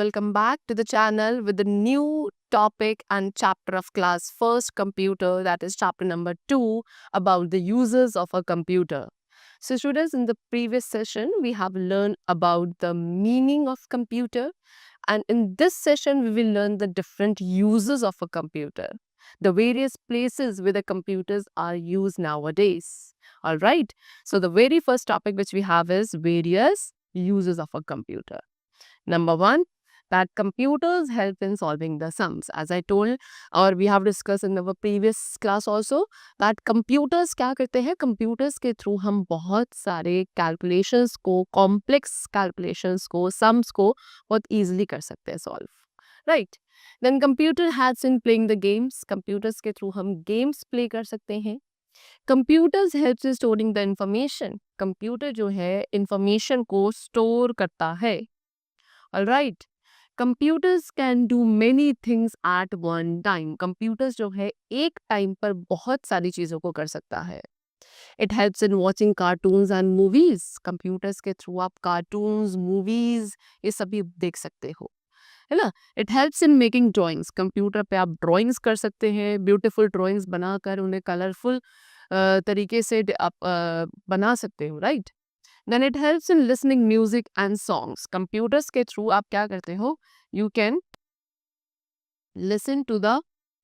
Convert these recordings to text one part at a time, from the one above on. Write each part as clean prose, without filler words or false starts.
welcome back to the channel with a new topic and chapter of class first computer, that is chapter number 2 about the uses of a computer. So students, in the previous session we have learned about the meaning of computer, and in this session we will learn the different uses of a computer, the various places where the computers are used nowadays. All right, so the very first topic which we have is various uses of a computer. Number one, that computers help in solving the sums. As I told, or we have discussed in our previous class also, that computers क्या करते हैं, computers के through हम बहुत सारे calculations को, complex calculations को, sums को बहुत easily कर सकते हैं solve. Right? Then computer helps in playing the games. Computers के through हम games play कर सकते हैं. Computers helps in storing the information. Computer जो है information को store करता है. Alright, computers can do many things at one time. Computers जो है एक टाइम पर बहुत सारी चीजों को कर सकता है. It helps in watching cartoons and movies. Computers के थ्रू आप cartoons, movies ये सभी देख सकते हो, है ना. It helps in making drawings. Computer पे आप drawings कर सकते हैं, beautiful drawings बनाकर उन्हें कलरफुल तरीके से आप बना सकते हो, right. Then it helps in listening music and songs. Computers के थ्रू आप क्या करते हो, you can listen to the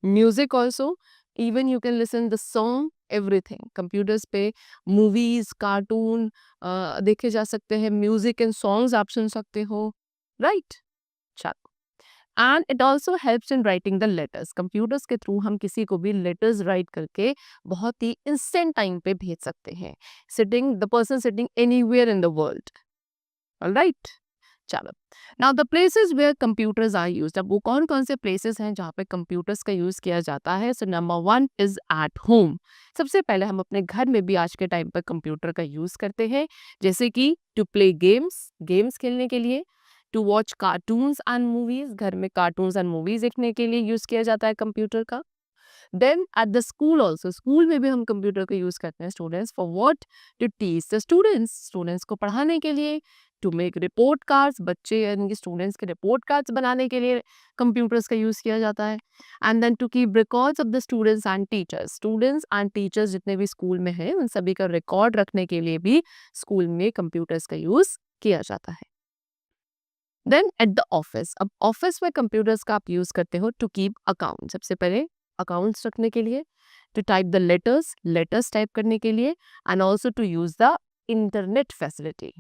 music also, even you can listen the song, everything. Computers पे movies, cartoon देखे जा सकते हैं, music and songs आप सुन सकते हो, right? चलो. And it also helps in writing the letters. Computers के थ्रू हम किसी को भी letters write करके बहुत ही instant time पे भेज सकते हैं, the person sitting anywhere in the world. All right? चलो. Now the places where computers are used. अब वो कौन कौन से places हैं जहाँ पे computers का use किया जाता है. So number one is at home. सबसे पहले हम अपने घर में भी आज के टाइम पर कंप्यूटर का यूज करते हैं, जैसे कि to play games खेलने के लिए, to watch cartoons and movies, घर में cartoons and movies देखने के लिए यूज किया जाता है कंप्यूटर का. Then at the school also, school में भी हम कंप्यूटर का यूज करते हैं students. For what? To teach the students को पढ़ाने के लिए. टू मेक रिपोर्ट कार्ड्स, बच्चे यानी कि स्टूडेंट्स के रिपोर्ट कार्ड्स बनाने के लिए कंप्यूटर्स का यूज किया जाता है. And then to keep records of the students and teachers जितने भी स्कूल में हैं उन सभी का रिकॉर्ड रखने के लिए भी स्कूल में कंप्यूटर्स का यूज किया जाता है. देन एट द ऑफिस, अब ऑफिस में कंप्यूटर्स का आप यूज करते हो टू कीप अकाउंट. सबसे पहले अकाउंट्स रखने के लिए, to type the letters type करने के लिए, and also to use the internet facility.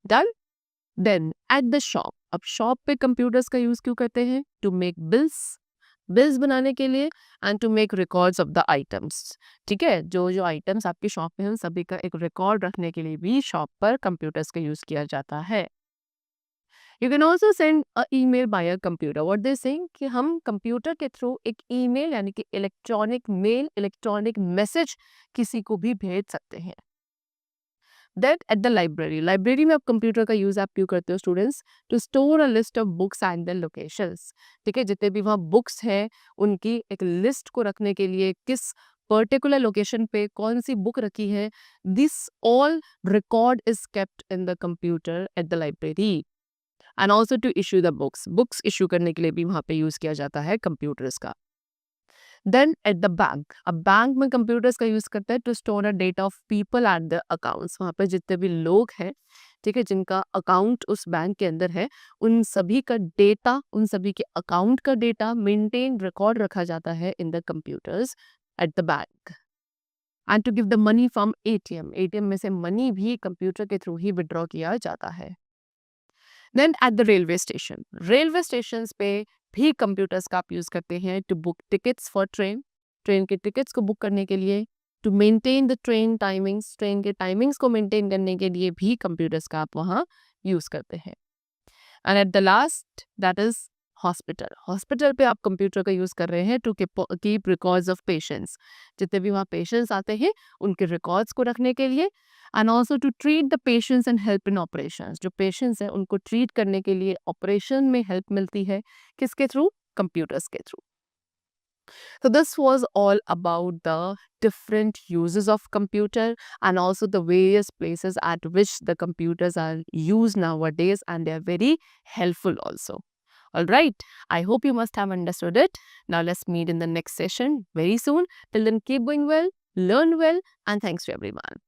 Done. Then at the shop, अब शॉप पे कंप्यूटर्स का यूज क्यों करते हैं? टू मेक बिल्स बनाने के लिए, and to make records of the items. ठीक है, जो जो आइटम्स आपकी शॉप में हैं उन सभी का एक रिकॉर्ड रखने के लिए भी शॉप पर कंप्यूटर्स का यूज किया जाता है. You can also send a email by a computer. What they saying कि हम कंप्यूटर के थ्रू एक ईमेल यानी कि इलेक्ट्रॉनिक मेल, इलेक्ट्रॉनिक मैसेज किसी को भी भेज सकते हैं. Then at the लाइब्रेरी में आप कंप्यूटर का यूज आप क्यों करते हो students? To store a list of books and the locations. ठीक है, जितने भी वहाँ बुक्स हैं उनकी एक लिस्ट को रखने के लिए, किस पर्टिकुलर लोकेशन पे कौन सी बुक रखी है, this all record is kept in the computer at the library. And also to issue the books issue करने के लिए भी वहाँ पे यूज किया जाता है कंप्यूटर्स का. देन एट द बैंक, अब बैंक में कंप्यूटर्स का यूज करते हैं to store a data of people and the accounts. वहाँ पे जितने भी लोग हैं, ठीक है, जिनका अकाउंट उस बैंक के अंदर है, उन सभी का डेटा, उन सभी के अकाउंट का डेटा मेंटेन रिकॉर्ड रखा जाता है in the computers at the bank. And to give the money from ATM में से मनी भी कंप्यूटर के थ्रू ही विड्रॉ किया जाता है. Then at the railway station पे भी कंप्यूटर्स का आप यूज करते हैं to book tickets for train के टिकट्स को बुक करने के लिए, टू मेंटेन द ट्रेन के टाइमिंग्स को मेंटेन करने के लिए भी कंप्यूटर्स का आप वहाँ यूज करते हैं. And at the last that is hospital पे आप कंप्यूटर का यूज कर रहे हैं to keep records of patients. जितने भी वहाँ पेशेंट्स आते हैं उनके रिकॉर्ड्स को रखने के लिए, and also to treat the patients and help in operations. जो पेशेंट्स हैं उनको ट्रीट करने के लिए ऑपरेशन में हेल्प मिलती है किसके थ्रू? कंप्यूटर्स के through. So this was all about the different uses of computer and also the various places at which the computers are used nowadays, and they are very helpful also. All right. I hope you must have understood it. Now let's meet in the next session very soon. Till then, keep going well, learn well, and thanks to everyone.